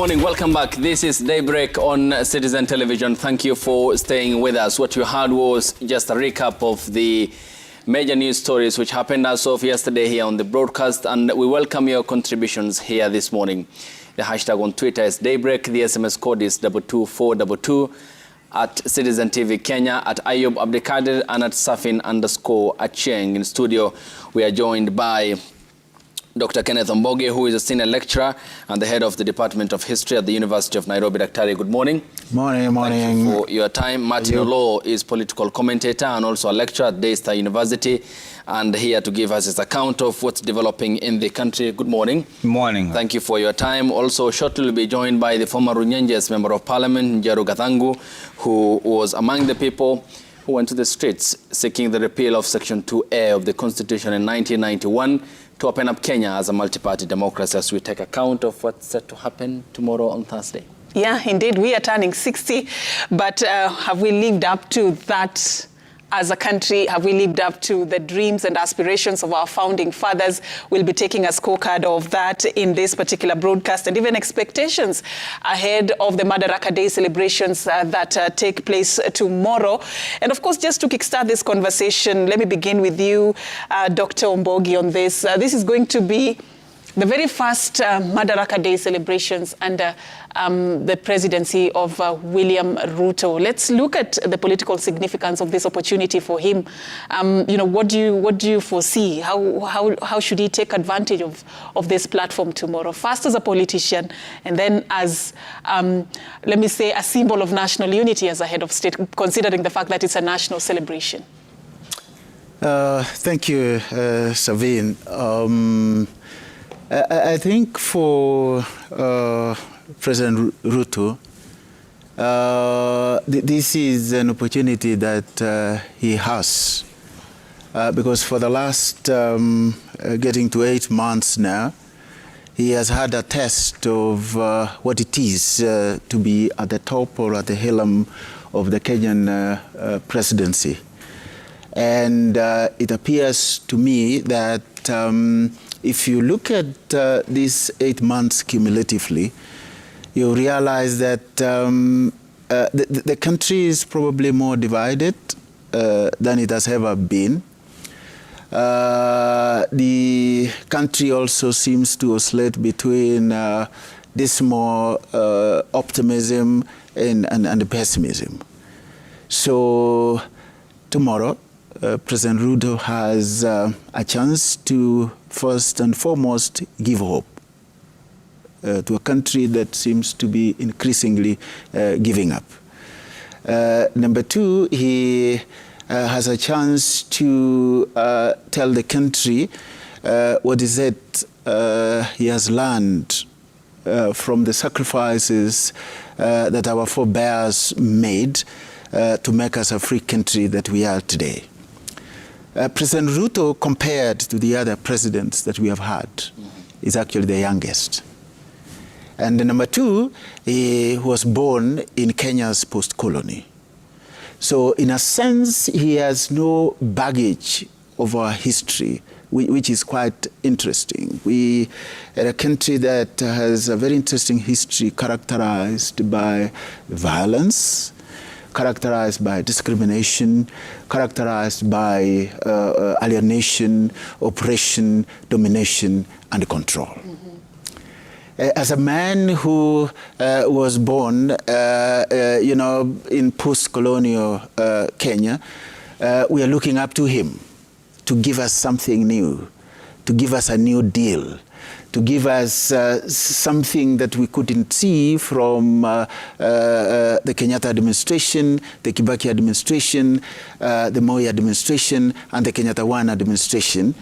morning. Welcome back. This is Daybreak on Citizen Television. Thank you for staying with us. What you heard was just a recap of the major news stories which happened as of yesterday here on the broadcast, and we welcome your contributions here this morning. The hashtag on Twitter is Daybreak. The SMS code is 22422. At Citizen TV Kenya, at Ayub Abdikadir, and at Safin_Achieng. In studio, we are joined by Dr. Kenneth Omboge, who is a senior lecturer and the head of the Department of History at the University of Nairobi. Daktari, good morning. Morning. Thank you for your time. Martin Olo is political commentator and also a lecturer at Daystar University, and here to give us his account of what's developing in the country. Good morning. Morning. Thank you for your time. Also, shortly we'll be joined by the former Runyenjes Member of Parliament, Njeru Gathangu, who was among the people who went to the streets seeking the repeal of Section 2A of the Constitution in 1991 to open up Kenya as a multi-party democracy, as we take account of what's set to happen tomorrow on Thursday. Yeah, indeed. We are turning 60, but have we lived up to that as a country? Have we lived up to the dreams and aspirations of our founding fathers? We'll be taking a scorecard of that in this particular broadcast, and even expectations ahead of the Madaraka Day celebrations that take place tomorrow. And of course, just to kickstart this conversation, let me begin with you, Dr. Omboge, on this. This is going to be the very first Madaraka Day celebrations under the presidency of William Ruto. Let's look at the political significance of this opportunity for him. What do you foresee? How should he take advantage of this platform tomorrow? First as a politician, and then as, let me say, a symbol of national unity as a head of state, considering the fact that it's a national celebration. Thank you, Savin. I think for President Ruto, this is an opportunity that he has, because for the last getting to 8 months now, he has had a test of what it is to be at the top or at the helm of the Kenyan presidency. And it appears to me that if you look at these 8 months cumulatively, you realize that the country is probably more divided than it has ever been. The country also seems to oscillate between this more optimism and pessimism. So tomorrow, President Ruto has a chance to first and foremost give hope to a country that seems to be increasingly giving up. Number two, he has a chance to tell the country what is it he has learned from the sacrifices that our forebears made to make us a free country that we are today. President Ruto, compared to the other presidents that we have had, is actually the youngest. And number two, he was born in Kenya's post-colony. So in a sense, he has no baggage of our history, which is quite interesting. We are a country that has a very interesting history characterized by violence, characterized by discrimination, characterized by alienation, oppression, domination, and control. As a man who was born, in post-colonial Kenya, we are looking up to him to give us something new, to give us a new deal, to give us something that we couldn't see from the Kenyatta administration, the Kibaki administration, the Moi administration, and the Kenyatta One administration,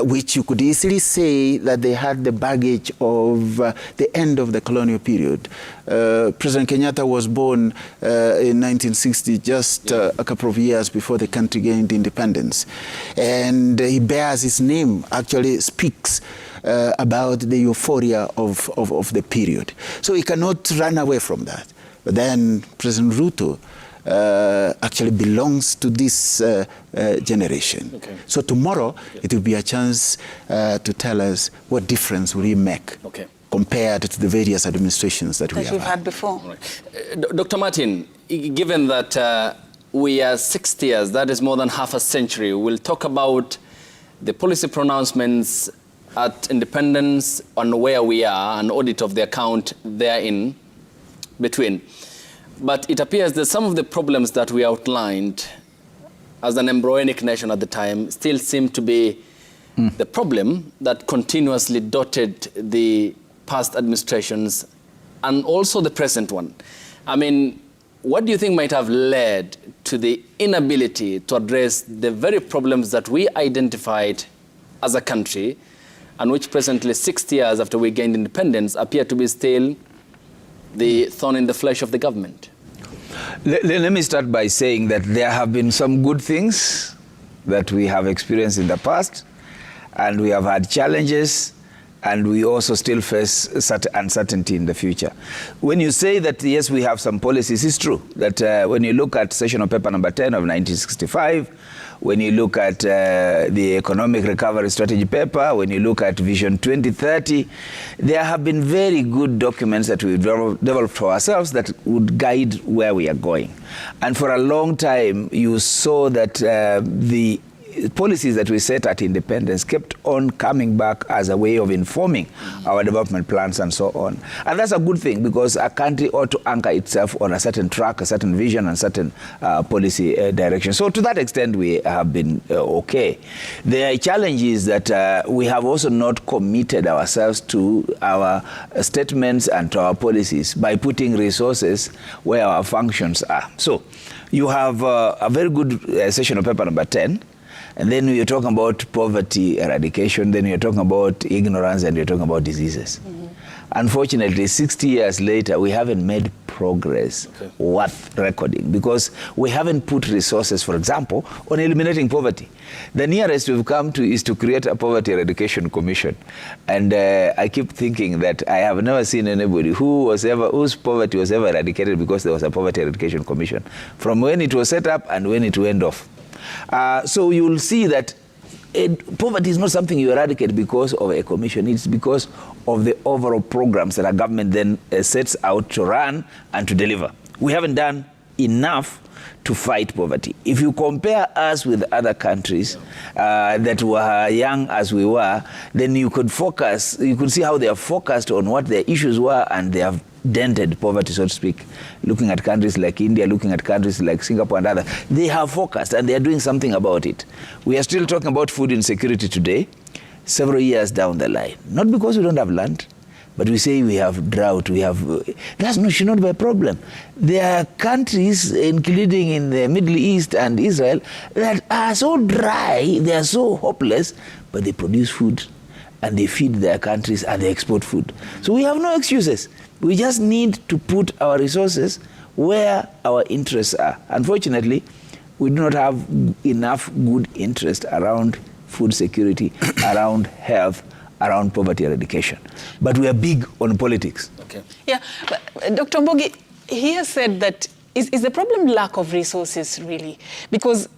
which you could easily say that they had the baggage of the end of the colonial period. President Kenyatta was born in 1960, just a couple of years before the country gained independence. And he bears his name, actually speaks about the euphoria of the period. So he cannot run away from that. But then President Ruto actually belongs to this generation. Okay. So tomorrow it will be a chance to tell us what difference will he make. Okay. compared to the various administrations that we have had before. Dr. Martin, given that we are 60 years, that is more than half a century, we'll talk about the policy pronouncements at independence on where we are, an audit of the account therein between. But it appears that some of the problems that we outlined as an embryonic nation at the time still seem to be the problem that continuously dotted the past administrations and also the present one. I mean, what do you think might have led to the inability to address the very problems that we identified as a country and which presently, 60 years after we gained independence, appear to be still the thorn in the flesh of the government? Let me start by saying that there have been some good things that we have experienced in the past, and we have had challenges, and we also still face uncertainty in the future. When you say that, yes, we have some policies, it's true that when you look at Sessional Paper number 10 of 1965, when you look at the Economic Recovery Strategy paper, when you look at Vision 2030, there have been very good documents that we've developed for ourselves that would guide where we are going. And for a long time, you saw that the policies that we set at independence kept on coming back as a way of informing our development plans and so on. And that's a good thing, because a country ought to anchor itself on a certain track, a certain vision, and certain policy direction. So to that extent, we have been okay. The challenge is that we have also not committed ourselves to our statements and to our policies by putting resources where our functions are. So you have a very good session of paper number 10. And then you're talking about poverty eradication, then you're talking about ignorance, and you're talking about diseases. Unfortunately, 60 years later, we haven't made progress worth recording, because we haven't put resources, for example, on eliminating poverty. The nearest we've come to is to create a poverty eradication commission. And I keep thinking that I have never seen anybody whose poverty was ever eradicated because there was a poverty eradication commission, from when it was set up and when it went off. So you'll see that poverty is not something you eradicate because of a commission. It's because of the overall programs that a government then sets out to run and to deliver. We haven't done enough to fight poverty. If you compare us with other countries that were young as we were, then you could see how they are focused on what their issues were, and they have dented poverty, so to speak. Looking at countries like India, looking at countries like Singapore and others, they have focused and they are doing something about it. We are still talking about food insecurity today, several years down the line. Not because we don't have land, but we say we have drought, that should not be a problem. There are countries, including in the Middle East and Israel, that are so dry, they are so hopeless, but they produce food and they feed their countries and they export food. So we have no excuses. We just need to put our resources where our interests are. Unfortunately, we do not have enough good interest around food security, around health, around poverty eradication. But we are big on politics. Okay. Yeah, but Dr. Mbogi, he has said that is the problem lack of resources, really? Because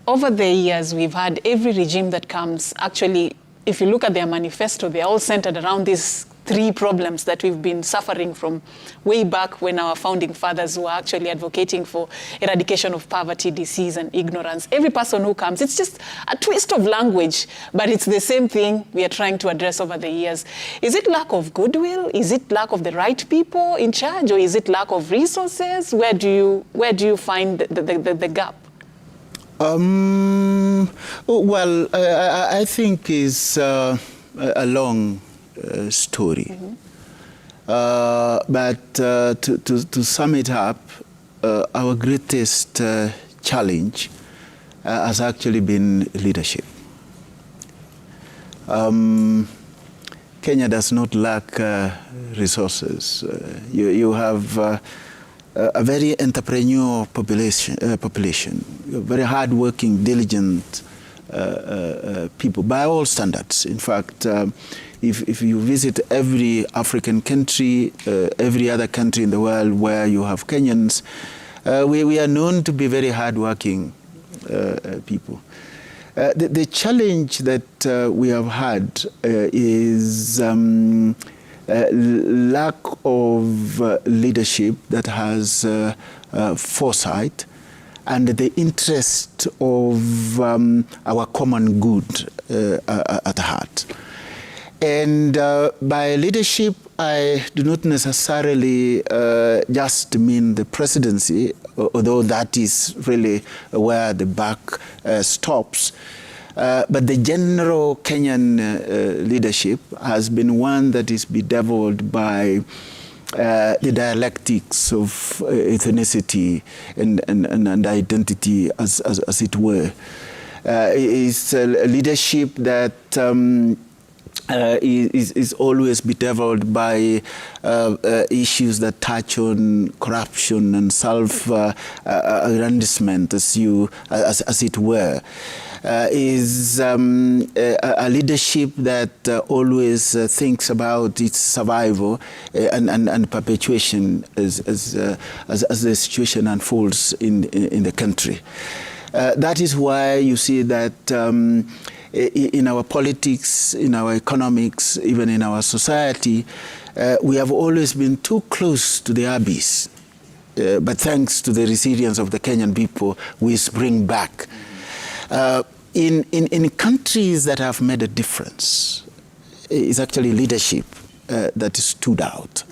over the years, we've had every regime that comes, actually, if you look at their manifesto, they're all centered around these three problems that we've been suffering from way back when our founding fathers were actually advocating for eradication of poverty, disease, and ignorance. Every person who comes, it's just a twist of language, but it's the same thing we are trying to address over the years. Is it lack of goodwill? Is it lack of the right people in charge? Or is it lack of resources? Where do you find the gap? Well, I think it's a long story. But to sum it up, our greatest challenge has actually been leadership. Kenya does not lack resources. You have a very entrepreneurial population, very hardworking, diligent people by all standards. In fact, if you visit every African country, every other country in the world where you have Kenyans, we are known to be very hardworking people. The challenge that we have had is lack of leadership that has foresight and the interest of our common good at heart. And by leadership, I do not necessarily just mean the presidency, although that is really where the buck stops. But the general Kenyan leadership has been one that is bedeviled by the dialectics of ethnicity and identity, as it were. It's a leadership that is always bedeviled by issues that touch on corruption and self-aggrandizement, as it were. Is a leadership that always thinks about its survival and perpetuation as the situation unfolds in the country. That is why you see that in our politics, in our economics, even in our society, we have always been too close to the abyss. But thanks to the resilience of the Kenyan people, we spring back. In countries that have made a difference, it's actually leadership that stood out.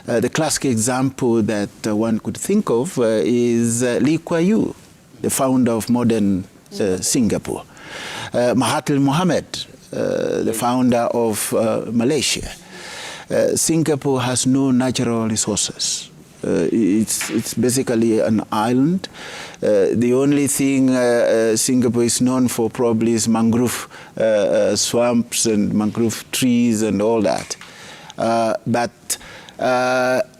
The classic example that one could think of is Lee Kuan Yew, the founder of modern Singapore. Mahathir Mohamad, the founder of Malaysia. Singapore has no natural resources. It's basically an island. The only thing Singapore is known for probably is mangrove swamps and mangrove trees and all that. But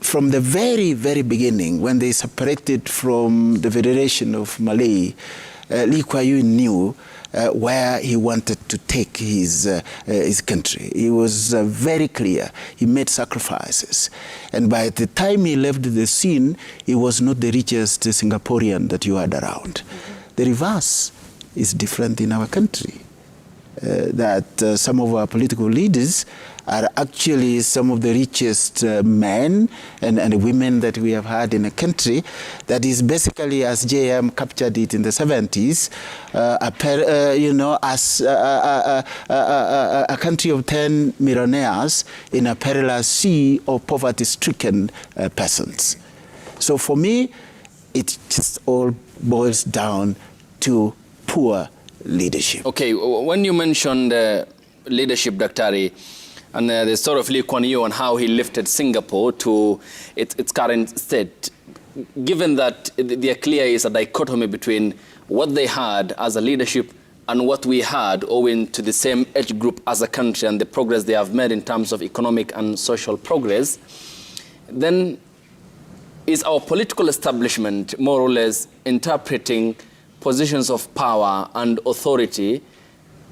from the very, very beginning, when they separated from the Federation of Malay, Lee Kuan Yew knew where he wanted to take his country. He was very clear. He made sacrifices. And by the time he left the scene, he was not the richest Singaporean that you had around. The reverse is different in our country. That some of our political leaders are actually some of the richest men and women that we have had in a country that is basically, as JM captured it in the 70s, as a country of 10 millionaires in a perilous sea of poverty-stricken peasants. So for me, it just all boils down to poor leadership. Okay, when you mentioned leadership, Daktari, and the story of Lee Kuan Yew and how he lifted Singapore to its current state, given that there clearly is a dichotomy between what they had as a leadership and what we had owing to the same age group as a country and the progress they have made in terms of economic and social progress, then is our political establishment more or less interpreting positions of power and authority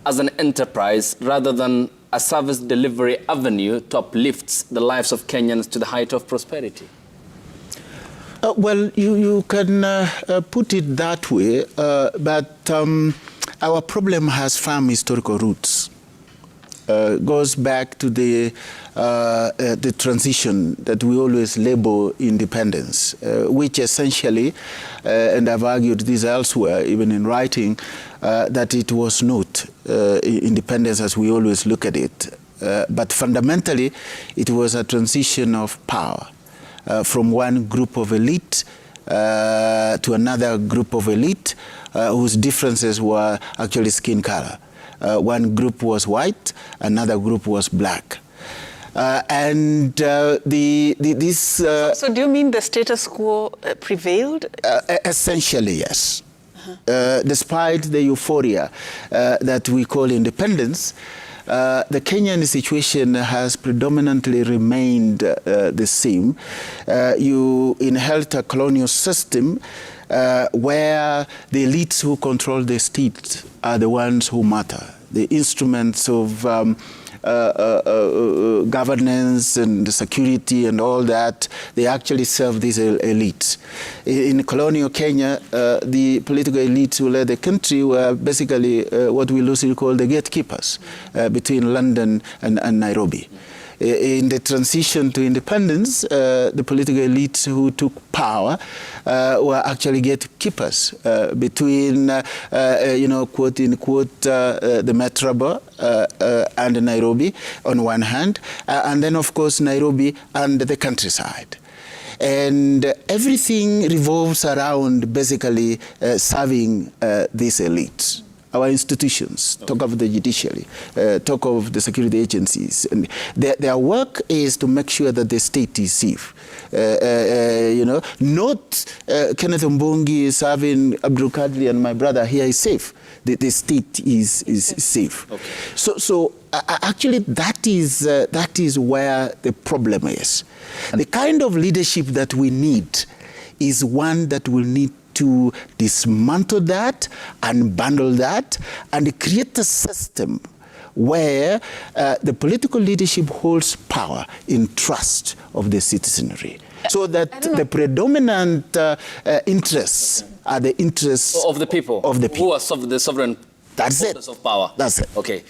as an enterprise rather than a service delivery avenue to uplift the lives of Kenyans to the height of prosperity? Well, you can put it that way, but our problem has firm historical roots. Goes back to the transition that we always label independence, which essentially, and I've argued this elsewhere, even in writing, that it was not independence as we always look at it. But fundamentally, it was a transition of power from one group of elite to another group of elite whose differences were actually skin color. One group was white, another group was black. So do you mean the status quo prevailed? Essentially, yes. Despite the euphoria that we call independence, the Kenyan situation has predominantly remained the same. You inherit a colonial system where the elites who control the state are the ones who matter. The instruments of governance and security and all that, they actually serve these elites. In colonial Kenya, the political elites who led the country were basically what we loosely call the gatekeepers between London and Nairobi. In the transition to independence, the political elites who took power were actually gatekeepers between, quote unquote, the Metro and Nairobi on one hand, and then of course Nairobi and the countryside. And everything revolves around basically serving these elites. Our institutions, talk of the judiciary, talk of the security agencies. And their work is to make sure that the state is safe. Not Kenneth Mbongi serving Abdul Kadri and my brother here is safe. The state is safe. Okay. So actually that is where the problem is. And the kind of leadership that we need is one that will need to dismantle that and bundle that and create a system where the political leadership holds power in trust of the citizenry, so that the predominant interests are the interests of the people, who are the sovereign holders of power. That's it. Okay.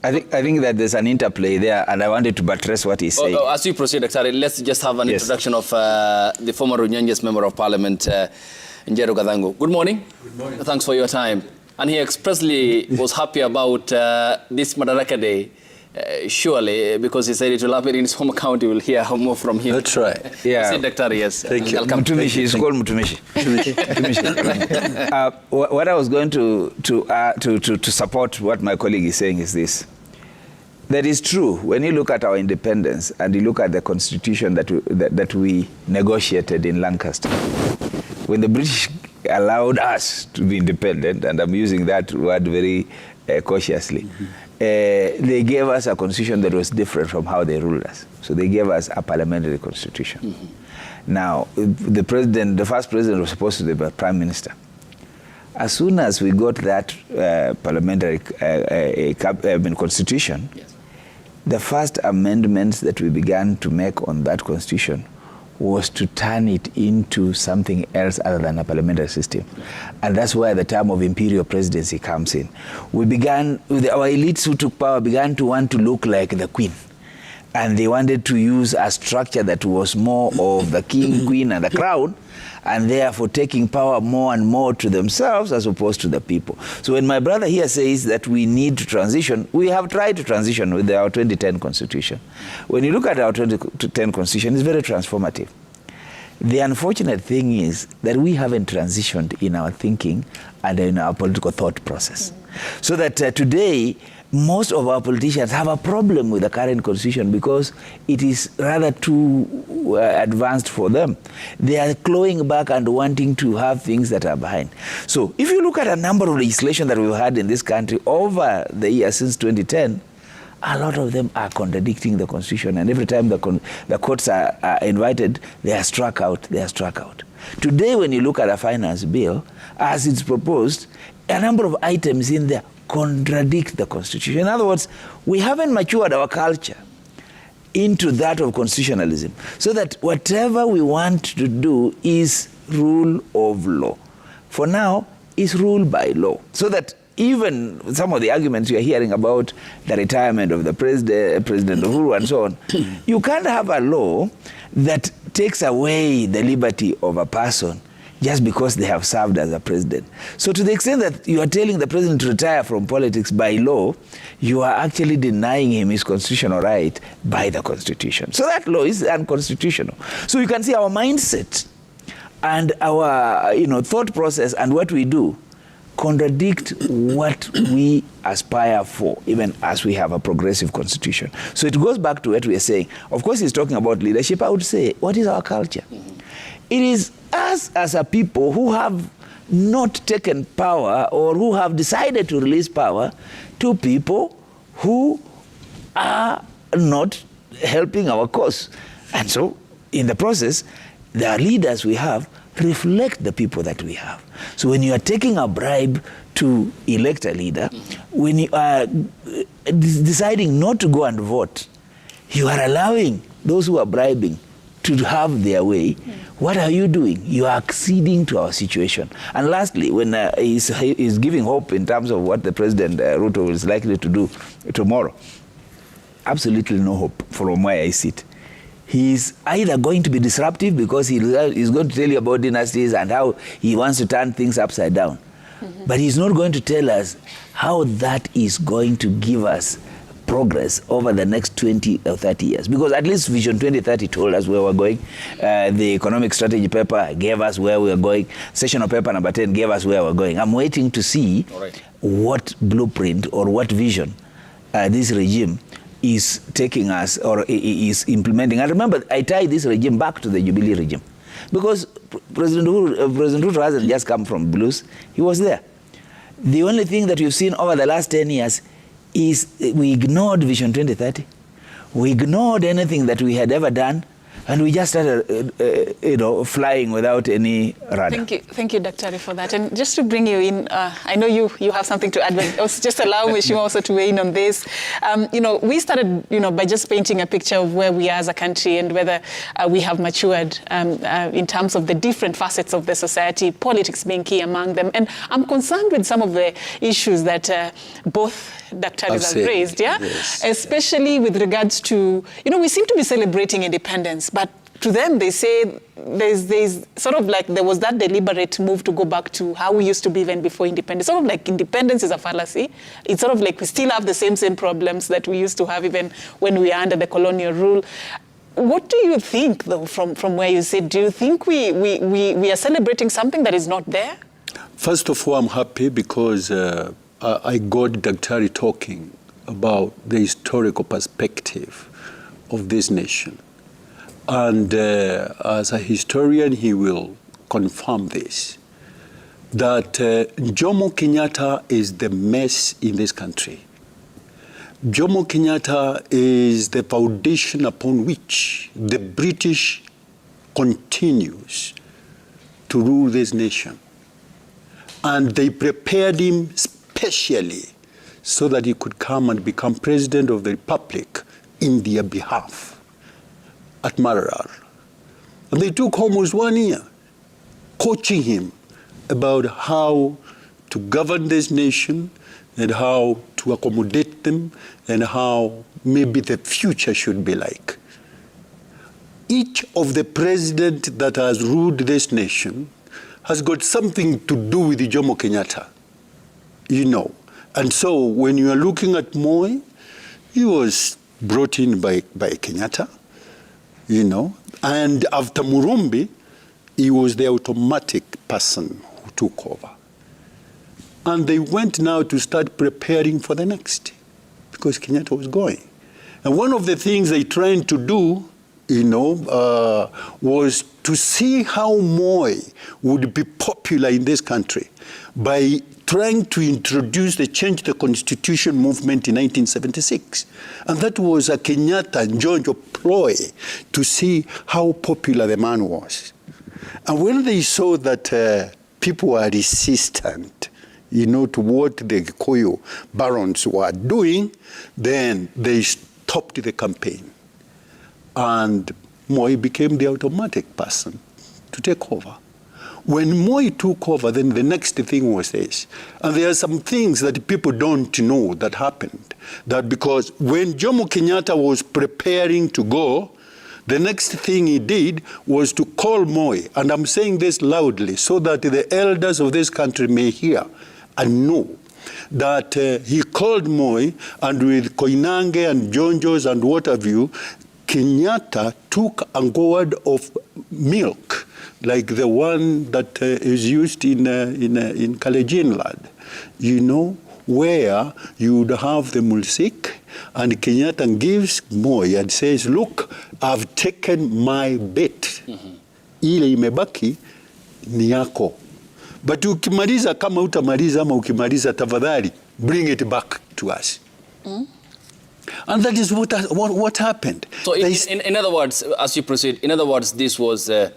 I think that there's an interplay there, and I wanted to buttress what he's saying. As you proceed, Dr. let's just have an introduction of the former Runyenjes Member of Parliament, Njeru Gathangu. Good morning. Good morning. Thanks for your time. And he expressly was happy about this Madaraka Day, surely, because he said it will happen in his home county. We'll hear more from him. That's right. Yeah. Dr. Yes. Thank you. Mutumishi, it's called Mutumishi. What I was going to support what my colleague is saying is this. That is true. When you look at our independence and you look at the constitution that we negotiated in Lancaster, when the British allowed us to be independent, and I'm using that word very cautiously, they gave us a constitution that was different from how they ruled us. So they gave us a parliamentary constitution. Now, the first president was supposed to be the prime minister. As soon as we got that parliamentary constitution, yes, the first amendments that we began to make on that constitution was to turn it into something else other than a parliamentary system. And that's where the term of imperial presidency comes in. We began, our elites who took power began to want to look like the queen. And they wanted to use a structure that was more of the king, queen, and the crown, and therefore taking power more and more to themselves as opposed to the people. So when my brother here says that we need to transition, we have tried to transition with our 2010 constitution. When you look at our 2010 constitution, it's very transformative. The unfortunate thing is that we haven't transitioned in our thinking and in our political thought process. So that today, most of our politicians have a problem with the current constitution because it is rather too advanced for them. They are clawing back and wanting to have things that are behind. So if you look at a number of legislation that we've had in this country over the years since 2010, a lot of them are contradicting the constitution, and every time the courts are invited, they are struck out, they are struck out. Today, when you look at a finance bill, as it's proposed, a number of items in there contradict the constitution. In other words, we haven't matured our culture into that of constitutionalism, so that whatever we want to do is rule of law. For now, is ruled by law. So that even some of the arguments you're hearing about the retirement of the President Uhuru and so on, you can't have a law that takes away the liberty of a person just because they have served as a president. So to the extent that you are telling the president to retire from politics by law, you are actually denying him his constitutional right by the constitution. So that law is unconstitutional. So you can see our mindset and our thought process and what we do contradict what we aspire for, even as we have a progressive constitution. So it goes back to what we are saying. Of course, he's talking about leadership. I would say, what is our culture? It is us as a people who have not taken power or who have decided to release power to people who are not helping our cause. And so, in the process, the leaders we have reflect the people that we have. So when you are taking a bribe to elect a leader, when you are deciding not to go and vote, you are allowing those who are bribing to have their way. What are you doing? You are acceding to our situation. And lastly, when he's giving hope in terms of what the President Ruto is likely to do tomorrow, absolutely no hope from where I sit. He's either going to be disruptive because he's going to tell you about dynasties and how he wants to turn things upside down. But he's not going to tell us how that is going to give us progress over the next 20 or 30 years. Because at least Vision 2030 told us where we're going. The economic strategy paper gave us where we're going. Sessional paper number 10 gave us where we're going. I'm waiting to see what blueprint or what vision this regime is taking us or is implementing. And remember, I tie this regime back to the Jubilee regime. Because President Ruto hasn't just come from blues, he was there. The only thing that we've seen over the last 10 years is we ignored Vision 2030. We ignored anything that we had ever done, and we just started, flying without any rudder. Thank you, Dr. for that. And just to bring you in, I know you have something to add, but just allow me, Shima, also to weigh in on this. We started, by just painting a picture of where we are as a country and whether we have matured in terms of the different facets of the society, politics being key among them. And I'm concerned with some of the issues that both Dr. have raised, yes. Especially with regards to, we seem to be celebrating independence, but to them, they say there's sort of like there was that deliberate move to go back to how we used to be even before independence. Sort of like independence is a fallacy. It's sort of like we still have the same problems that we used to have even when we are under the colonial rule. What do you think, though, from where you sit? Do you think we are celebrating something that is not there? First of all, I'm happy because I got Daktari talking about the historical perspective of this nation. And as a historian, he will confirm this, that Jomo Kenyatta is the mess in this country. Jomo Kenyatta is the foundation upon which the British continues to rule this nation. And they prepared him specially so that he could come and become president of the Republic in their behalf at Mararar. And they took almost 1 year coaching him about how to govern this nation and how to accommodate them and how maybe the future should be like. Each of the presidents that has ruled this nation has got something to do with Jomo Kenyatta, And so when you are looking at Moi, he was brought in by Kenyatta, and after Murumbi, he was the automatic person who took over. And they went now to start preparing for the next, because Kenyatta was going. And one of the things they tried to do, was to see how Moi would be popular in this country by trying to introduce the Change the Constitution movement in 1976. And that was a Kenyatta and George ploy to see how popular the man was. And when they saw that people were resistant, to what the Gikuyu barons were doing, then they stopped the campaign. And Moi became the automatic person to take over. When Moi took over, then the next thing was this. And there are some things that people don't know that happened. That because when Jomo Kenyatta was preparing to go, the next thing he did was to call Moi. And I'm saying this loudly so that the elders of this country may hear and know that he called Moi, and with Koinange and Jonjos and what have you, Kenyatta took a gourd of milk, like the one that is used in Kalenjin land, where you would have the mulsik, and Kenyatta gives Moi and says, look, I've taken my bit. Ile imebaki ni yako. But ukimaliza kama utamaliza ama ukimaliza tafadhali, bring it back to us. And that is what happened. So in other words, as you proceed, this was a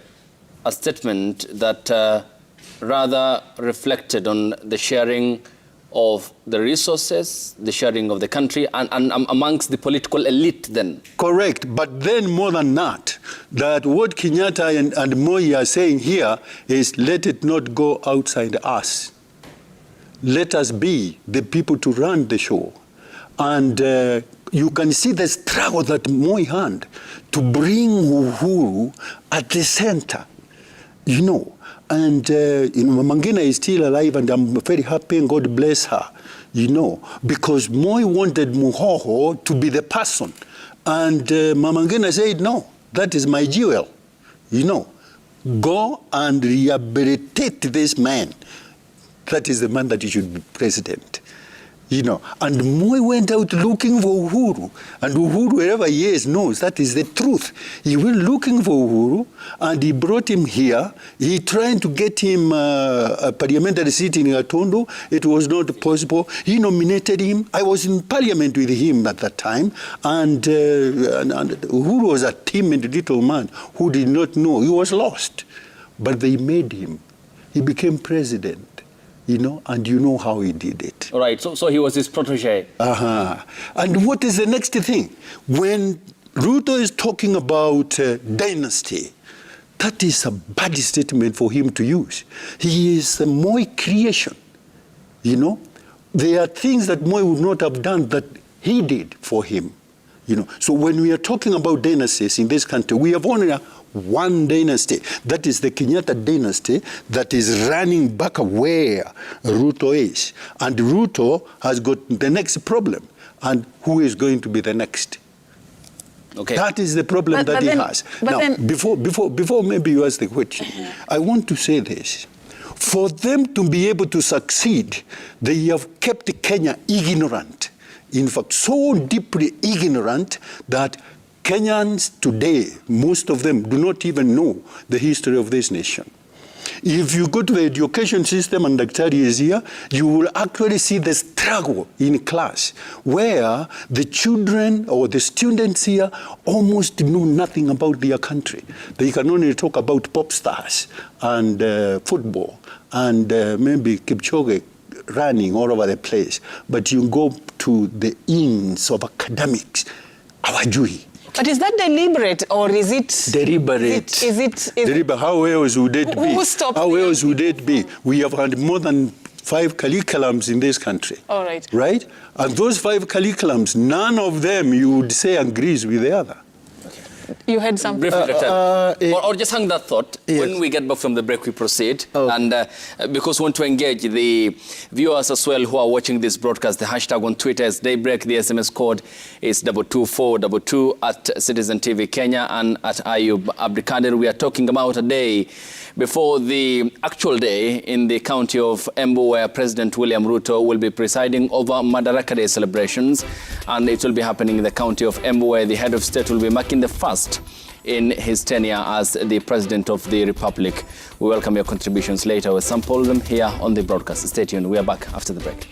statement that rather reflected on the sharing of the resources, the sharing of the country, and amongst the political elite then. Correct, but then more than that what Kenyatta and Moi are saying here is, let it not go outside us. Let us be the people to run the show. And you can see the struggle that Moi had to bring Uhuru at the center, you know. And, you know, Mama Ngina is still alive, and I'm very happy, and God bless her, you know, because Moi wanted Muhoho to be the person. And Mama Ngina said, no, that is my jewel, you know. Go and rehabilitate this man. That is the man that should be president. You know, and Moi went out looking for Uhuru, and Uhuru, wherever he is, knows that is the truth. He went looking for Uhuru, and he brought him here. He tried to get him a parliamentary seat in Gatundu. It was not possible. He nominated him. I was in parliament with him at that time, and Uhuru was a timid little man who did not know. He was lost, but they made him. He became president. You know, and you know how he did it. All right, so he was his protege. And what is the next thing? When Ruto is talking about dynasty, that is a bad statement for him to use. He is a Moi creation, you know. There are things that Moi would not have done that he did for him, you know. So when we are talking about dynasties in this country, we have only one dynasty. That is the Kenyatta dynasty that is running back where Ruto is. And Ruto has got the next problem. And who is going to be the next? Okay. That is the problem that he has. Now, before maybe you ask the question, I want to say this. For them to be able to succeed, they have kept Kenya ignorant. In fact, so deeply ignorant that Kenyans today, most of them do not even know the history of this nation. If you go to the education system, and Daktari is here, you will actually see the struggle in class, where the children or the students here almost know nothing about their country. They can only talk about pop stars and football and maybe Kipchoge running all over the place. But you go to the ends of academics, hawajui. But is that deliberate, or is it deliberate? Is it deliberate? How else would it be? Who stopped How else would it be? We have had more than 5 curriculums in this country. All right. Right? And those 5 curriculums, none of them you would say agrees with the other. You had something? Briefly, or just hang that thought. Yes. When we get back from the break, we proceed. And because we want to engage the viewers as well who are watching this broadcast, the hashtag on Twitter is Daybreak. The SMS code is 22422 at Citizen TV Kenya and at Ayub Abdikadir. We are talking about a day before the actual day in the county of Embu, where President William Ruto will be presiding over Madaraka Day celebrations. And it will be happening in the county of Embu, where the head of state will be marking the first in his tenure as the President of the Republic. We welcome your contributions later. We'll sample them here on the broadcast. Stay tuned. We are back after the break.